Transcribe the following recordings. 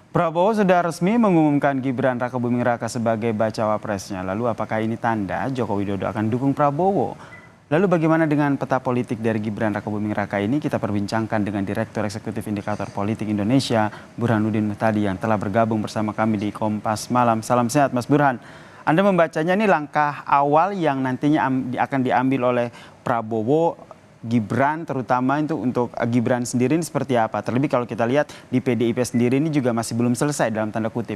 Prabowo sudah resmi mengumumkan Gibran Rakabuming Raka sebagai bacawa presnya. Lalu apakah ini tanda Joko Widodo akan dukung Prabowo? Lalu bagaimana dengan peta politik dari Gibran Rakabuming Raka ini? Kita perbincangkan dengan Direktur Eksekutif Indikator Politik Indonesia, Burhanuddin Muhtadi yang telah bergabung bersama kami di Kompas Malam. Salam sehat Mas Burhan. Anda membacanya ini langkah awal yang nantinya akan diambil oleh Prabowo Gibran, terutama itu untuk Gibran sendiri ini seperti apa? Terlebih kalau kita lihat di PDIP sendiri ini juga masih belum selesai dalam tanda kutip.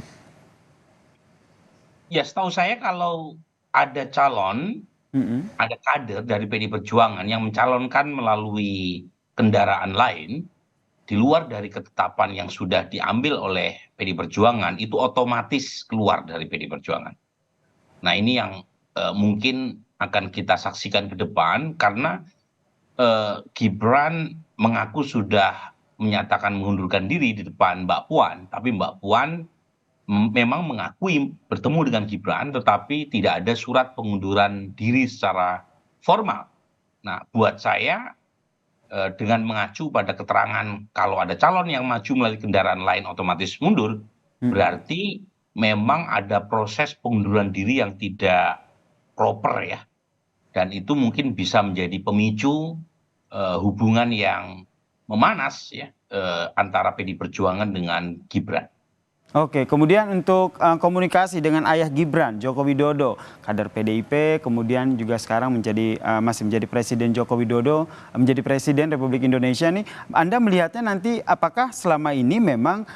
Ya, setahu saya kalau ada calon, Mm-mm. ada kader dari PD Perjuangan yang mencalonkan melalui kendaraan lain, di luar dari ketetapan yang sudah diambil oleh PD Perjuangan, itu otomatis keluar dari PD Perjuangan. Nah, ini yang mungkin akan kita saksikan ke depan, karena Gibran mengaku sudah menyatakan mengundurkan diri di depan Mbak Puan, tapi Mbak Puan memang mengakui bertemu dengan Gibran, tetapi tidak ada surat pengunduran diri secara formal. Nah, buat saya dengan mengacu pada keterangan kalau ada calon yang maju melalui kendaraan lain otomatis mundur, Mm-mm. berarti memang ada proses pengunduran diri yang tidak proper ya. Dan itu mungkin bisa menjadi pemicu hubungan yang memanas ya antara PD Perjuangan dengan Gibran. Oke, kemudian untuk komunikasi dengan ayah Gibran, Joko Widodo, kader PDIP, kemudian juga sekarang masih menjadi Presiden Joko Widodo, menjadi Presiden Republik Indonesia nih. Anda melihatnya nanti apakah selama ini memang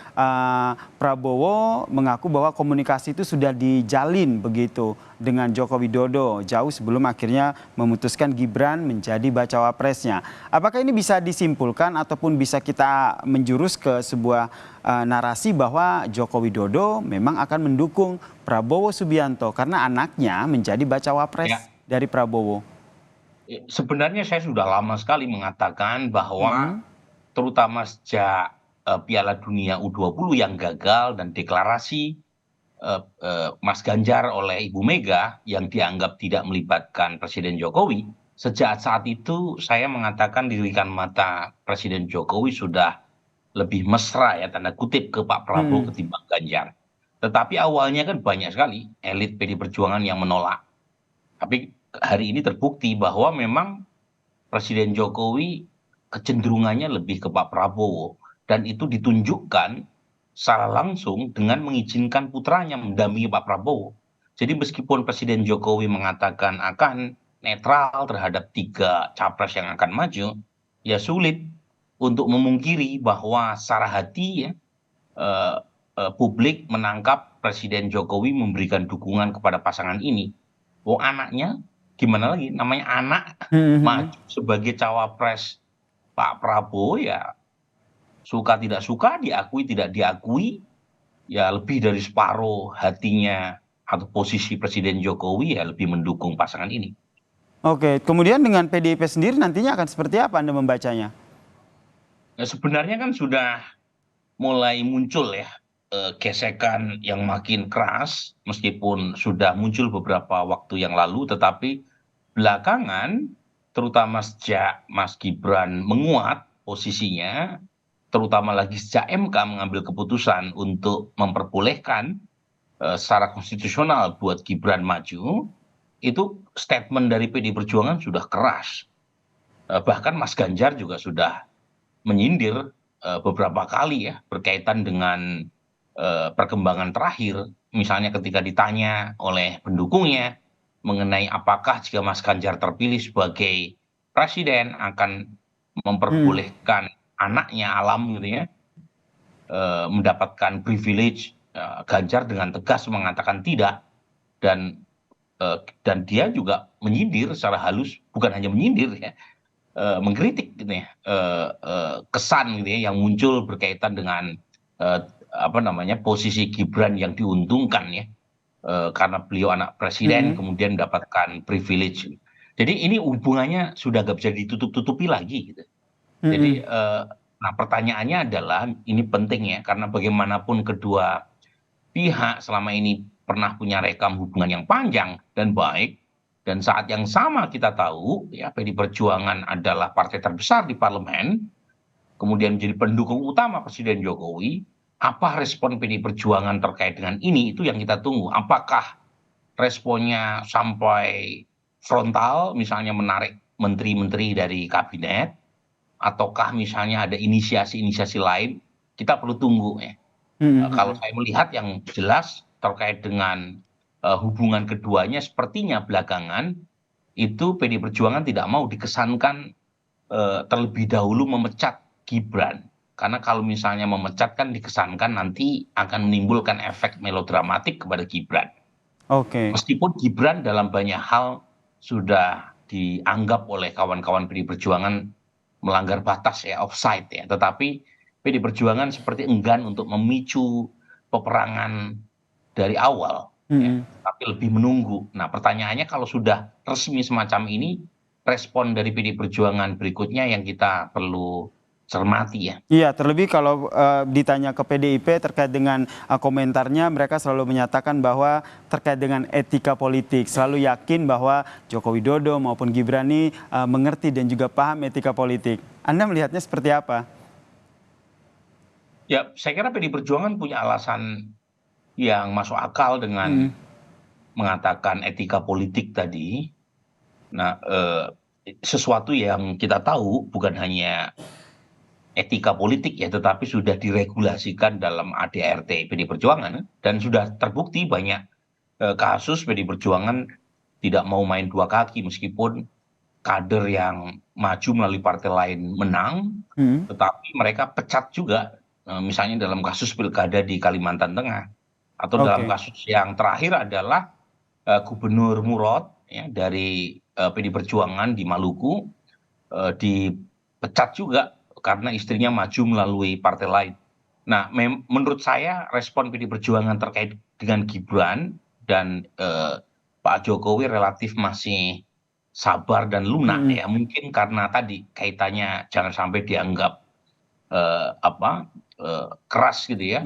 Prabowo mengaku bahwa komunikasi itu sudah dijalin begitu dengan Joko Widodo jauh sebelum akhirnya memutuskan Gibran menjadi bacawa presnya. Apakah ini bisa disimpulkan ataupun bisa kita menjurus ke sebuah narasi bahwa Joko Widodo memang akan mendukung Prabowo Subianto karena anaknya menjadi bacawa pres Ya, dari Prabowo. sebenarnya saya sudah lama sekali mengatakan bahwa Mm-mm. terutama sejak Piala Dunia U20 yang gagal dan deklarasi Mas Ganjar oleh Ibu Mega yang dianggap tidak melibatkan Presiden Jokowi, sejak saat itu saya mengatakan dirikan mata Presiden Jokowi sudah lebih mesra ya tanda kutip ke Pak Prabowo Mm. ketimbang Ganjar. Tetapi awalnya kan banyak sekali elit PD Perjuangan yang menolak. Tapi hari ini terbukti bahwa memang Presiden Jokowi kecenderungannya lebih ke Pak Prabowo. Dan itu ditunjukkan secara langsung dengan mengizinkan putranya mendampingi Pak Prabowo. Jadi meskipun Presiden Jokowi mengatakan akan netral terhadap tiga capres yang akan maju, ya sulit untuk memungkiri bahwa secara hati ya, eh, publik menangkap Presiden Jokowi memberikan dukungan kepada pasangan ini. Oh, anaknya gimana lagi? Namanya anak Mm-mm. maju sebagai cawapres Pak Prabowo ya suka tidak suka, diakui tidak diakui, ya lebih dari separuh hatinya atau posisi Presiden Jokowi ya lebih mendukung pasangan ini. Oke, kemudian dengan PDIP sendiri nantinya akan seperti apa Anda membacanya? Nah, sebenarnya kan sudah mulai muncul ya gesekan yang makin keras, meskipun sudah muncul beberapa waktu yang lalu, tetapi belakangan, terutama sejak Mas Gibran menguat posisinya, terutama lagi sejak MK mengambil keputusan untuk memperbolehkan secara konstitusional buat Gibran maju, itu statement dari PD Perjuangan sudah keras. Bahkan Mas Ganjar juga sudah menyindir beberapa kali ya berkaitan dengan perkembangan terakhir. Misalnya ketika ditanya oleh pendukungnya mengenai apakah jika Mas Ganjar terpilih sebagai presiden akan Mm. memperbolehkan anaknya Alam gitu ya mendapatkan privilege, Ganjar dengan tegas mengatakan tidak. Dan dia juga menyindir secara halus, bukan hanya menyindir ya, mengkritik gitu ya, kesan gitu ya yang muncul berkaitan dengan eh, apa namanya posisi Gibran yang diuntungkan ya, karena beliau anak presiden Mm-mm. kemudian mendapatkan privilege. Jadi ini hubungannya sudah nggak bisa ditutup-tutupi lagi gitu. Jadi Mm-mm. nah pertanyaannya adalah ini penting ya, karena bagaimanapun kedua pihak selama ini pernah punya rekam hubungan yang panjang dan baik, dan saat yang sama kita tahu ya PD Perjuangan adalah partai terbesar di parlemen, kemudian menjadi pendukung utama Presiden Jokowi. apa respon PDI Perjuangan terkait dengan ini, itu yang kita tunggu. Apakah responnya sampai frontal, misalnya menarik menteri-menteri dari kabinet, ataukah misalnya ada inisiasi-inisiasi lain, kita perlu tunggu ya. Kalau saya melihat yang jelas terkait dengan hubungan keduanya sepertinya belakangan itu PDI Perjuangan tidak mau dikesankan terlebih dahulu memecat Gibran. Karena kalau misalnya memecat kan dikesankan nanti akan menimbulkan efek melodramatik kepada Gibran. Oke. Meskipun Gibran dalam banyak hal sudah dianggap oleh kawan-kawan PDI Perjuangan melanggar batas ya, offside ya. Tetapi PDI Perjuangan seperti enggan untuk memicu peperangan dari awal, ya, tapi lebih menunggu. Nah, pertanyaannya kalau sudah resmi semacam ini, respon dari PDI Perjuangan berikutnya yang kita perlu cermati ya. Iya, terlebih kalau ditanya ke PDIP terkait dengan komentarnya, mereka selalu menyatakan bahwa terkait dengan etika politik, selalu yakin bahwa Joko Widodo maupun Gibran ini mengerti dan juga paham etika politik. Anda melihatnya seperti apa? Ya, saya kira PDI Perjuangan punya alasan yang masuk akal dengan mengatakan etika politik tadi. Nah, sesuatu yang kita tahu bukan hanya etika politik ya, tetapi sudah diregulasikan dalam ADRT PDI Perjuangan dan sudah terbukti banyak kasus PDI Perjuangan tidak mau main dua kaki meskipun kader yang maju melalui partai lain menang, tetapi mereka pecat juga, misalnya dalam kasus pilkada di Kalimantan Tengah atau dalam kasus yang terakhir adalah Gubernur Murad ya, dari PDI Perjuangan di Maluku dipecat juga karena istrinya maju melalui partai lain. Nah, menurut saya respon PDI Perjuangan terkait dengan Gibran dan Pak Jokowi relatif masih sabar dan lunak ya, mungkin karena tadi kaitannya jangan sampai dianggap keras gitu ya,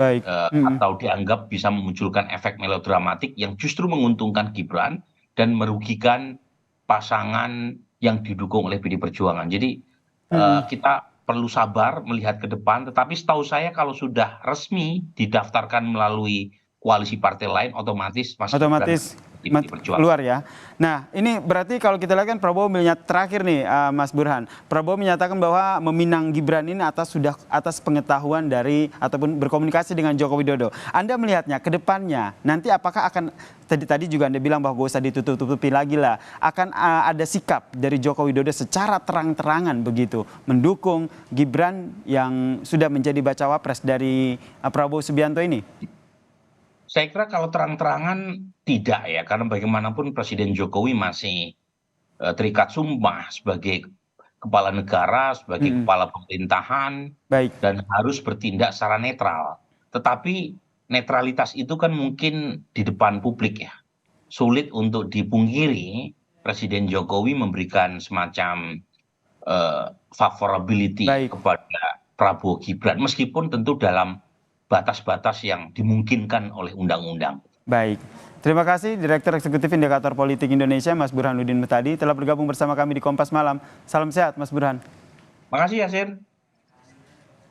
atau dianggap bisa memunculkan efek melodramatik yang justru menguntungkan Gibran dan merugikan pasangan yang didukung oleh PDI Perjuangan. Jadi kita perlu sabar melihat ke depan, tetapi setahu saya kalau sudah resmi didaftarkan melalui koalisi partai lain, otomatis Mas Gibran keluar ya. Nah, ini berarti kalau kita lihat kan Prabowo terakhir nih, Mas Burhan. Prabowo menyatakan bahwa meminang Gibran ini atas pengetahuan dari ataupun berkomunikasi dengan Joko Widodo. Anda melihatnya ke depannya nanti apakah akan tadi juga Anda bilang bahwa gak usah ditutup-tutupi lagi lah, akan ada sikap dari Joko Widodo secara terang-terangan begitu mendukung Gibran yang sudah menjadi bacawa pres dari Prabowo Subianto ini? Saya kira kalau terang-terangan tidak ya, karena bagaimanapun Presiden Jokowi masih terikat sumpah sebagai kepala negara, sebagai kepala pemerintahan, dan harus bertindak secara netral. Tetapi netralitas itu kan mungkin di depan publik ya. Sulit untuk dipungkiri Presiden Jokowi memberikan semacam favorability kepada Prabowo Gibran, meskipun tentu dalam batas-batas yang dimungkinkan oleh undang-undang. Baik, terima kasih Direktur Eksekutif Indikator Politik Indonesia Mas Burhanuddin Muhtadi telah bergabung bersama kami di Kompas Malam. Salam sehat Mas Burhan. Makasih Yasin.